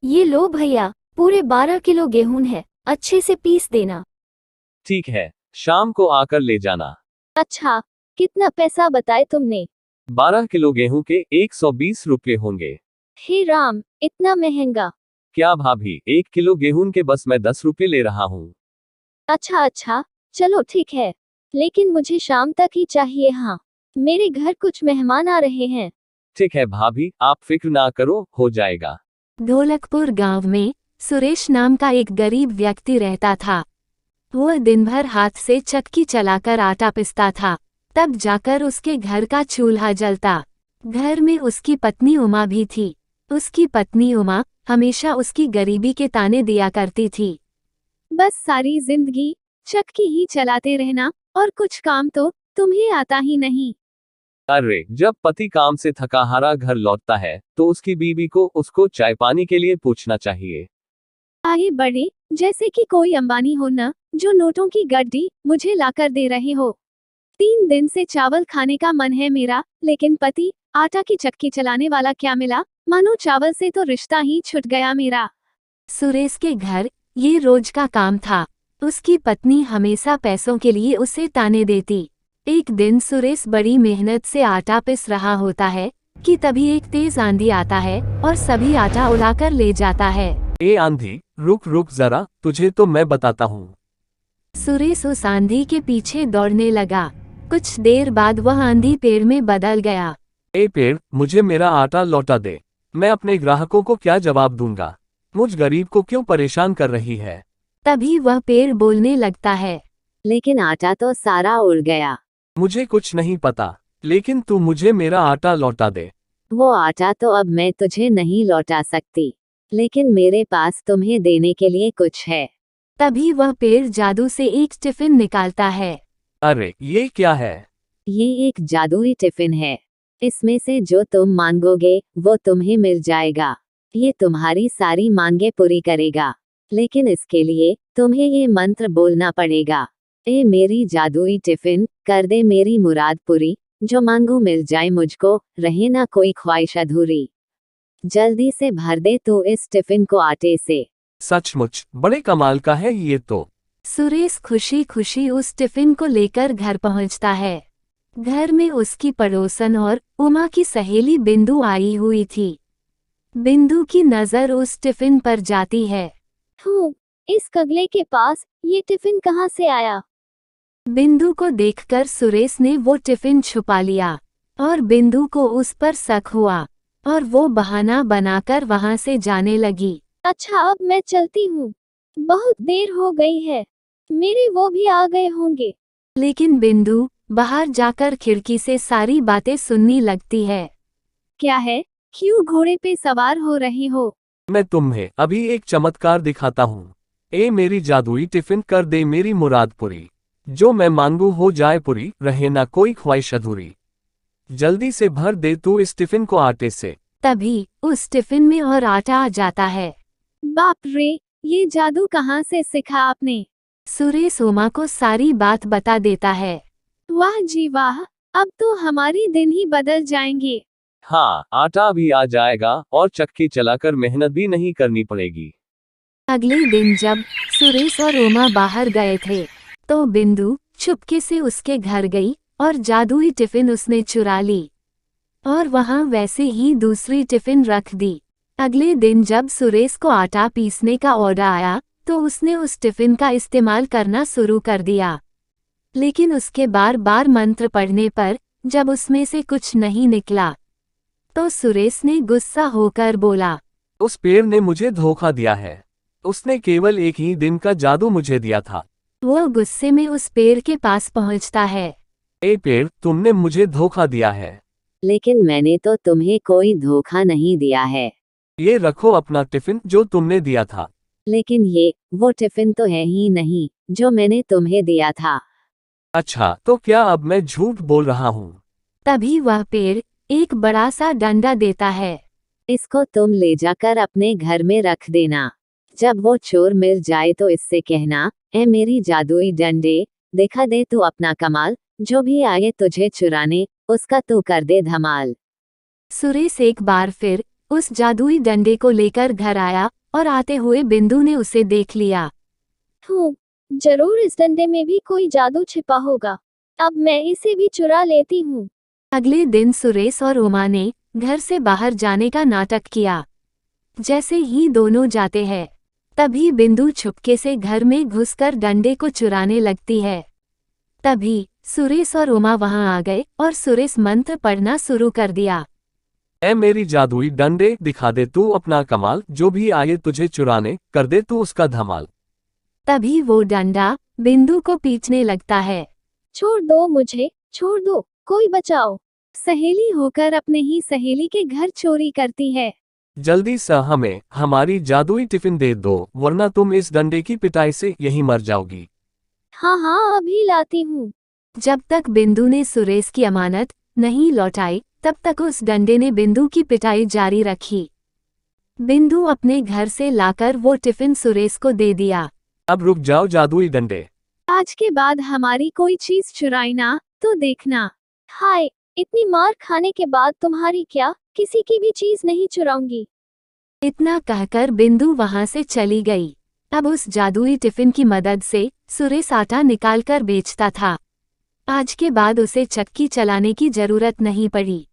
ये लो भैया, पूरे 12 किलो गेहूं है, अच्छे से पीस देना। ठीक है, शाम को आकर ले जाना। अच्छा, कितना पैसा बताए तुमने? 12 किलो गेहूं के 120 रुपये होंगे। हे राम, इतना महंगा। क्या भाभी, 1 किलो गेहूं के बस मैं 10 रुपये ले रहा हूँ। अच्छा अच्छा, चलो ठीक है, लेकिन मुझे शाम तक ही चाहिए। हाँ, मेरे घर कुछ मेहमान आ रहे हैं। ठीक है भाभी, आप फिक्र ना करो, हो जाएगा। ढोलकपुर गांव में सुरेश नाम का एक गरीब व्यक्ति रहता था। वह दिन भर हाथ से चक्की चलाकर आटा पिसता था, तब जाकर उसके घर का चूल्हा जलता। घर में उसकी पत्नी उमा भी थी। उसकी पत्नी उमा हमेशा उसकी गरीबी के ताने दिया करती थी। बस सारी जिंदगी चक्की ही चलाते रहना, और कुछ काम तो तुम्हें आता ही नहीं। अरे, जब पति काम से थका हारा घर लौटता है तो उसकी बीवी को उसको चाय पानी के लिए पूछना चाहिए। आगे बढ़े, जैसे कि कोई अंबानी हो न, जो नोटों की गड्डी मुझे लाकर दे रहे हो। 3 दिन से चावल खाने का मन है मेरा, लेकिन पति आटा की चक्की चलाने वाला क्या मिला, मानो चावल से तो रिश्ता ही छूट गया मेरा। सुरेश के घर ये रोज का काम था। उसकी पत्नी हमेशा पैसों के लिए उसे ताने देती। एक दिन सुरेश बड़ी मेहनत से आटा पिस रहा होता है कि तभी एक तेज आंधी आता है और सभी आटा उड़ाकर ले जाता है। ए आंधी, रुक रुक जरा, तुझे तो मैं बताता हूँ। सुरेश उस आंधी के पीछे दौड़ने लगा। कुछ देर बाद वह आंधी पेड़ में बदल गया। ए पेड़, मुझे मेरा आटा लौटा दे। मैं अपने ग्राहकों को क्या जवाब दूंगा? मुझ गरीब को क्यों परेशान कर रही है? तभी वह पेड़ बोलने लगता है, लेकिन आटा तो सारा उड़ गया। मुझे कुछ नहीं पता, लेकिन तू मुझे मेरा आटा लौटा दे। वो आटा तो अब मैं तुझे नहीं लौटा सकती, लेकिन मेरे पास तुम्हें देने के लिए कुछ है। तभी वह पेड़ जादू से एक टिफिन निकालता है। अरे, ये क्या है? ये एक जादुई टिफिन है। इसमें से जो तुम मांगोगे वो तुम्हें मिल जाएगा। ये तुम्हारी सारी मांगे पूरी करेगा, लेकिन इसके लिए तुम्हें ये मंत्र बोलना पड़ेगा। ए मेरी जादुई टिफिन, कर दे मेरी मुराद पूरी, जो मांगू मिल जाए मुझको, रहे ना कोई ख्वाहिश अधूरी। जल्दी से भर दे तू इस टिफिन को आटे से। सचमुच बड़े कमाल का है ये तो। सुरेश खुशी खुशी उस टिफिन को लेकर घर पहुंचता है। घर में उसकी पड़ोसन और उमा की सहेली बिंदु आई हुई थी। बिंदु की नजर उस टिफिन पर जाती है। इस कगले के पास ये टिफिन कहाँ से आया? बिंदु को देखकर सुरेश ने वो टिफिन छुपा लिया और बिंदु को उस पर शक हुआ और वो बहाना बनाकर वहां से जाने लगी। अच्छा, अब मैं चलती हूँ, बहुत देर हो गई है, मेरे वो भी आ गए होंगे। लेकिन बिंदु बाहर जाकर खिड़की से सारी बातें सुनने लगती है। क्या है, क्यों घोड़े पे सवार हो रही हो? मैं तुम्हें अभी एक चमत्कार दिखाता हूँ। ए मेरी जादुई टिफिन, कर दे मेरी मुराद पूरी, जो मैं मांगू हो जाए पूरी, रहे ना कोई ख्वाहिश अधूरी। जल्दी से भर दे तू इस टिफिन को आटे से। तभी उस टिफिन में और आटा आ जाता है। बाप रे, ये जादू कहाँ से सीखा आपने? सुरेश उमा को सारी बात बता देता है। वाह जी वाह, अब तो हमारी दिन ही बदल जाएंगे। हाँ, आटा भी आ जाएगा और चक्की चलाकर मेहनत भी नहीं करनी पड़ेगी। अगले दिन जब सुरेश और उमा बाहर गए थे तो बिंदु चुपके से उसके घर गई और जादुई टिफिन उसने चुरा ली और वहां वैसे ही दूसरी टिफिन रख दी। अगले दिन जब सुरेश को आटा पीसने का ऑर्डर आया तो उसने उस टिफिन का इस्तेमाल करना शुरू कर दिया। लेकिन उसके बार बार मंत्र पढ़ने पर जब उसमें से कुछ नहीं निकला तो सुरेश ने गुस्सा होकर बोला, उस पेड़ ने मुझे धोखा दिया है। उसने केवल एक ही दिन का जादू मुझे दिया था। वो गुस्से में उस पेड़ के पास पहुंचता है। ए पेड़, तुमने मुझे धोखा दिया है। लेकिन मैंने तो तुम्हें कोई धोखा नहीं दिया है। ये रखो अपना टिफिन जो तुमने दिया था। लेकिन ये वो टिफिन तो है ही नहीं जो मैंने तुम्हें दिया था। अच्छा, तो क्या अब मैं झूठ बोल रहा हूँ? तभी वह पेड़ एक बड़ा सा डंडा देता है। इसको तुम ले जाकर अपने घर में रख देना। जब वो चोर मिल जाए तो इससे कहना, ए मेरी जादुई डंडे, दिखा दे तू अपना कमाल, जो भी आए तुझे चुराने, उसका तू कर दे धमाल। सुरेश एक बार फिर उस जादुई डंडे को लेकर घर आया और आते हुए बिंदु ने उसे देख लिया। जरूर इस डंडे में भी कोई जादू छिपा होगा। अब मैं इसे भी चुरा लेती हूँ। अगले दिन सुरेश और उमा ने घर से बाहर जाने का नाटक किया। जैसे ही दोनों जाते हैं, तभी बिंदु चुपके से घर में घुसकर डंडे को चुराने लगती है। तभी सुरेश और उमा वहां आ गए और सुरेश मंत्र पढ़ना शुरू कर दिया। ऐ मेरी जादुई डंडे, दिखा दे तू अपना कमाल, जो भी आए तुझे चुराने, कर दे तू उसका धमाल। तभी वो डंडा बिंदु को पीटने लगता है। छोड़ दो मुझे, छोड़ दो, कोई बचाओ। सहेली होकर अपने ही सहेली के घर चोरी करती है। जल्दी से हमें हमारी जादुई टिफिन दे दो, वरना तुम इस डंडे की पिटाई से यहीं मर जाओगी। हाँ अभी लाती हूँ। जब तक बिंदु ने सुरेश की अमानत नहीं लौटाई, तब तक उस डंडे ने बिंदु की पिटाई जारी रखी। बिंदु अपने घर से लाकर वो टिफिन सुरेश को दे दिया। अब रुक जाओ जादुई डंडे, आज के बाद हमारी कोई चीज चुराई ना तो देखना। हाय, इतनी मार खाने के बाद तुम्हारी क्या किसी की भी चीज नहीं चुराऊंगी। इतना कहकर बिंदु वहां से चली गई। अब उस जादुई टिफिन की मदद से सुरेश आटा निकालकर बेचता था। आज के बाद उसे चक्की चलाने की जरूरत नहीं पड़ी।